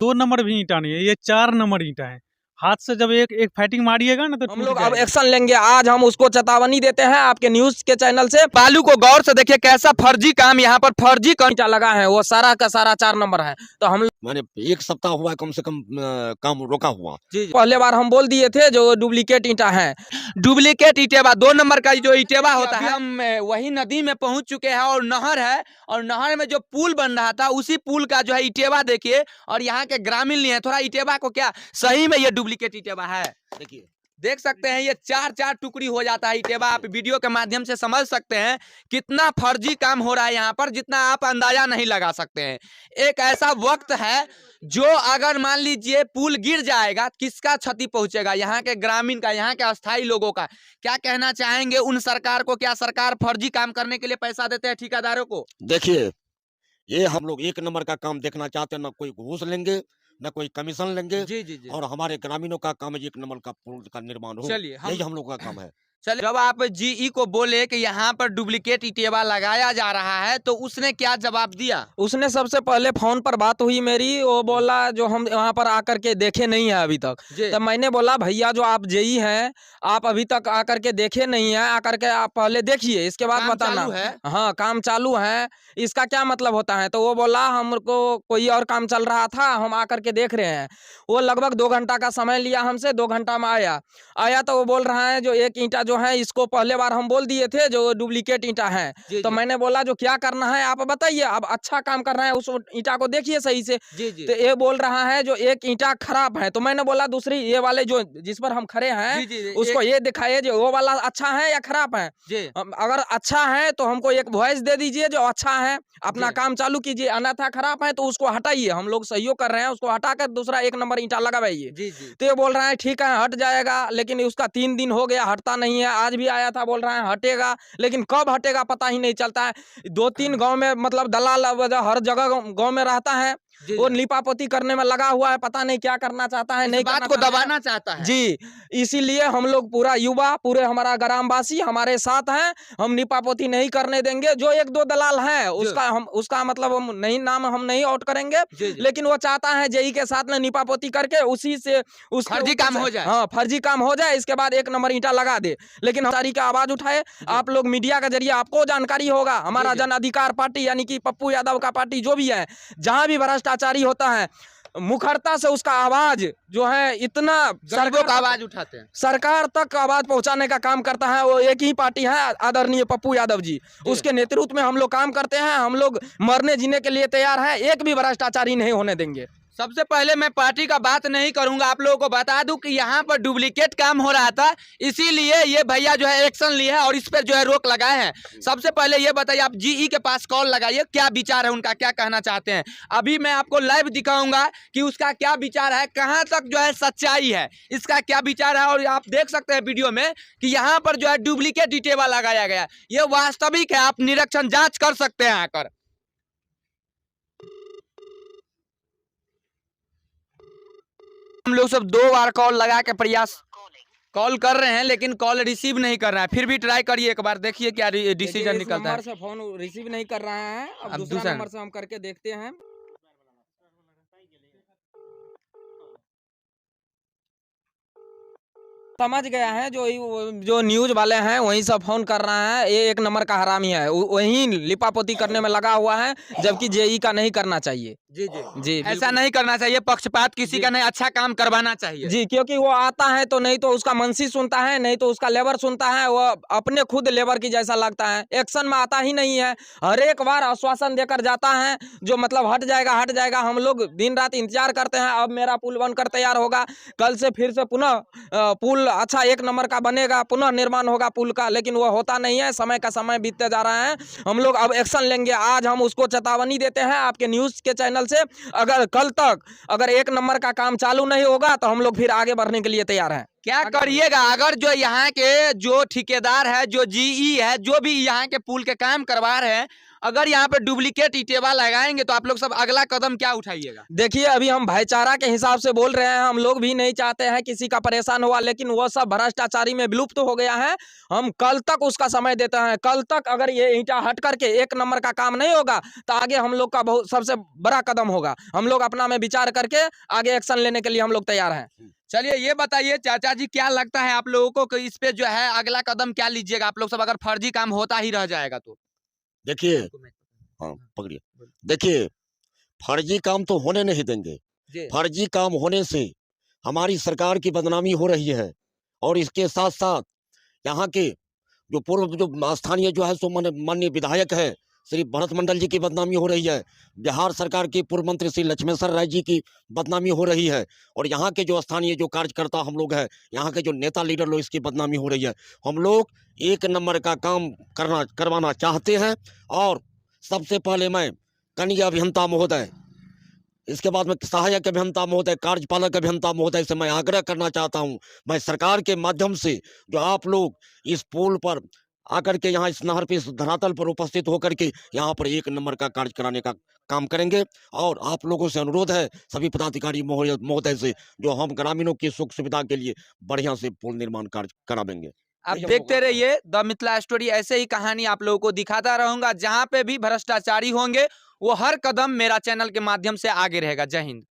2 number भी ईंटा नहीं है, ये 4 नंबर ईंटा है। हाथ से जब एक फाइटिंग मारिएगा ना तो हम टूट लोग अब जाएगा। एक्शन लेंगे। आज हम उसको चेतावनी देते हैं आपके न्यूज के चैनल से। बालू को गौर से देखिए, कैसा फर्जी काम यहाँ पर फर्जी ईंटा लगा है, वो सारा का सारा 4 नंबर है। तो हम मैंने 1 सप्ताह हुआ कम से कम काम रोका हुआ। जी पहले बार हम बोल दिए थे जो डुप्लीकेट ईंटा है, डुप्लीकेट ईटेबा 2 नंबर का जो ईटेबा होता है। हम वही नदी में पहुंच चुके हैं और नहर है, और नहर में जो पुल बन रहा था उसी पुल का जो है ईटेबा देखिए, और यहाँ के ग्रामीण लिए थोड़ा ईटेबा को क्या सही में ये डुप्लीकेट ईटेबा है। देखिए देख सकते हैं ये 4-4 टुकड़ी हो जाता है ईटेबा। आप वीडियो के माध्यम से समझ सकते हैं कितना फर्जी काम हो रहा है यहाँ पर, जितना आप अंदाजा नहीं लगा सकते हैं। एक ऐसा वक्त है जो अगर मान लीजिए पुल गिर जाएगा, किसका क्षति पहुंचेगा? यहाँ के ग्रामीण का, यहाँ के अस्थायी लोगों का। क्या कहना चाहेंगे उन सरकार को? क्या सरकार फर्जी काम करने के लिए पैसा देते हैं ठेकेदारों को? देखिए, ये हम लोग 1 नंबर का काम देखना चाहते हैं, ना कोई घूस लेंगे न कोई कमीशन लेंगे। जी जी जी। और हमारे ग्रामीणों का काम है 1 नंबर का पुल का निर्माण हो, चलिए यही हम लोग का काम है। चलिए, जब आप जीई को बोले कि यहाँ पर डुप्लीकेट ईटेबा लगाया जा रहा है तो उसने क्या जवाब दिया? उसने सबसे पहले फोन पर बात हुई मेरी, वो बोला जो हम यहाँ पर आकर के देखे नहीं है अभी तक। तब मैंने बोला भैया जो आप जेई हैं, आप अभी तक आकर के देखे नहीं है, आकर के आप पहले देखिए, इसके बाद बताना है। हाँ, काम चालू है, इसका क्या मतलब होता है? तो वो बोला हमको कोई और काम चल रहा था, हम आकर के देख रहे हैं। वो लगभग 2 घंटा का समय लिया हमसे, 2 घंटा में आया तो वो बोल रहा है जो एक ईंटा जो है, इसको पहले बार हम बोल दिए थे जो डुप्लीकेट ईंटा है। तो मैंने बोला जो क्या करना है आप बताइए, अब अच्छा काम कर रहे हैं उस ईंटा को देखिए सही से। तो ये बोल रहा है जो एक ईंटा खराब है। तो मैंने बोला दूसरी ये वाले जो जिस पर हम खड़े हैं उसको ये दिखाइए जो वो वाला अच्छा है या खराब है। अगर अच्छा है तो हमको एक वॉइस दे दीजिए जो अच्छा है, अपना काम चालू कीजिए, अन्यथा खराब है तो उसको हटाइए। हम लोग सहयोग कर रहे हैं, उसको हटाकर दूसरा 1 नंबर ईंटा लगाइए। तो ये बोल रहा है ठीक है हट जाएगा, लेकिन उसका 3 दिन हो गया हटता नहीं है। आज भी आया था, बोल रहा है हटेगा, लेकिन कब हटेगा पता ही नहीं चलता है। 2-3 गांव में मतलब दलाल हर जगह गांव में रहता है, वो लिपापोती करने में लगा हुआ है, पता नहीं क्या करना चाहता है, नहीं बात को दबाना चाहता है जी। इसीलिए हम लोग पूरा युवा, पूरे हमारा ग्रामवासी हमारे साथ हैं, हम लिपापोती नहीं करने देंगे। जो 1-2 दलाल हैं उसका मतलब हम नहीं आउट करेंगे, लेकिन वो चाहता है जेई के साथ में लिपापोती करके उसी से उसका फर्जी काम हो जाए। हाँ, फर्जी काम हो जाए, इसके बाद 1 नंबर ईंटा लगा दे। लेकिन हम सारी का आवाज उठाए, आप लोग मीडिया के जरिए आपको जानकारी होगा। हमारा जन अधिकार पार्टी यानी कि पप्पू यादव का पार्टी जो भी है, जहां भी भ्रष्टाचारी होता है मुखरता से उसका आवाज जो है इतना सरकार का आवाज उठाते हैं, सरकार तक आवाज पहुंचाने का काम करता है। वो एक ही पार्टी है, आदरणीय पप्पू यादव जी, उसके नेतृत्व में हम लोग काम करते हैं। हम लोग मरने जीने के लिए तैयार हैं, एक भी भ्रष्टाचारी नहीं होने देंगे। सबसे पहले मैं पार्टी का बात नहीं करूंगा, आप लोगों को बता दूं कि यहाँ पर डुप्लीकेट काम हो रहा था, इसीलिए ये भैया जो है एक्शन लिए हैं और इस पर जो है रोक लगाए हैं। सबसे पहले ये बताइए, आप जीई के पास कॉल लगाइए, क्या विचार है उनका, क्या कहना चाहते हैं। अभी मैं आपको लाइव दिखाऊंगा कि उसका क्या विचार है, कहाँ तक जो है सच्चाई है, इसका क्या विचार है। और आप देख सकते हैं वीडियो में कि यहाँ पर जो है डुप्लीकेट ईटेबा लगाया गया, ये वास्तविक है, आप निरीक्षण जाँच कर सकते हैं आकर। हम लोग सब 2 बार कॉल लगा के प्रयास कॉल कर रहे हैं, लेकिन कॉल रिसीव नहीं कर रहा है। फिर भी ट्राई करिए एक बार, देखिए क्या डिसीजन निकलता है। नंबर से फोन रिसीव नहीं कर रहा है, अब दूसरा नंबर से हम करके देखते हैं। समझ गया है, जो न्यूज वाले हैं वही सब फोन कर रहा है, ये 1 नंबर का हरामी है, वही लिपापोती करने में लगा हुआ है, जबकि जेई का नहीं करना चाहिए। जी जी जी, ऐसा नहीं करना चाहिए, पक्षपात किसी का नहीं, अच्छा काम करवाना चाहिए जी। क्योंकि वो आता है तो नहीं तो उसका मनसी सुनता है, नहीं तो उसका लेबर सुनता है, वो अपने खुद लेबर की जैसा लगता है, एक्शन में आता ही नहीं है। हर एक बार आश्वासन देकर जाता है जो मतलब हट जाएगा। हम लोग दिन रात इंतजार करते हैं, अब मेरा पुल बनकर तैयार होगा, कल से फिर से पुनः पुल अच्छा 1 नंबर का बनेगा, पुनः निर्माण होगा पुल का, लेकिन वो होता नहीं है। समय का समय बीतते जा रहा है, हम लोग अब एक्शन लेंगे। आज हम उसको चेतावनी देते हैं आपके न्यूज के चैनल से, अगर कल तक अगर 1 नंबर का काम चालू नहीं होगा तो हम लोग फिर आगे बढ़ने के लिए तैयार हैं। क्या करिएगा अगर जो यहाँ के जो ठेकेदार है, जो जीई है, जो भी यहाँ के पुल के काम करवा रहे हैं, अगर यहाँ पे डुप्लीकेट इटेवा लगाएंगे तो आप लोग सब अगला कदम क्या उठाइएगा? देखिए अभी हम भाईचारा के हिसाब से बोल रहे हैं, हम लोग भी नहीं चाहते हैं किसी का परेशान हुआ, लेकिन वो सब भ्रष्टाचारी में विलुप्त हो गया है। हम कल तक उसका समय देते हैं, कल तक अगर ये ईंटा हट करके 1 नंबर का काम नहीं होगा तो आगे हम लोग का बहुत सबसे बड़ा कदम होगा। हम लोग अपना में विचार करके आगे एक्शन लेने के लिए हम लोग तैयार हैं। चलिए ये बताइए चाचा जी, क्या लगता है आप लोगों को कि इस पे जो है अगला कदम क्या लीजिएगा आप लोग सब, अगर फर्जी काम होता ही रह जाएगा तो? देखिए, हाँ पकड़िए, देखिए फर्जी काम तो होने नहीं देंगे। फर्जी काम होने से हमारी सरकार की बदनामी हो रही है, और इसके साथ साथ यहाँ के जो पूर्व जो स्थानीय जो है सो माननीय विधायक है श्री भरत मंडल जी की बदनामी हो रही है, बिहार सरकार के पूर्व मंत्री श्री लक्ष्मेश्वर राय जी की बदनामी हो रही है, और यहाँ के जो स्थानीय जो कार्यकर्ता हम लोग हैं, यहाँ के जो नेता लीडर लोग, इसकी बदनामी हो रही है। हम लोग 1 नंबर का काम करवाना चाहते हैं, और सबसे पहले मैं कनीय अभियंता महोदय, इसके बाद में सहायक अभियंता महोदय, कार्यपालक अभियंता महोदय से मैं आग्रह करना चाहता हूं, मैं सरकार के माध्यम से जो आप लोग इस पुल पर आकर के यहाँ इस नहर पे इस धरातल पर उपस्थित होकर के यहाँ पर 1 नंबर का कार्य कराने का काम करेंगे। और आप लोगों से अनुरोध है सभी पदाधिकारी महोदय से, जो हम ग्रामीणों की सुख सुविधा के लिए बढ़िया से पुल निर्माण कार्य करावेंगे। आप देखते रहिए द मिथिला स्टोरी, ऐसे ही कहानी आप लोगों को दिखाता रहूंगा। जहां पे भी भ्रष्टाचारी होंगे वो हर कदम मेरा चैनल के माध्यम से आगे रहेगा। जय हिंद।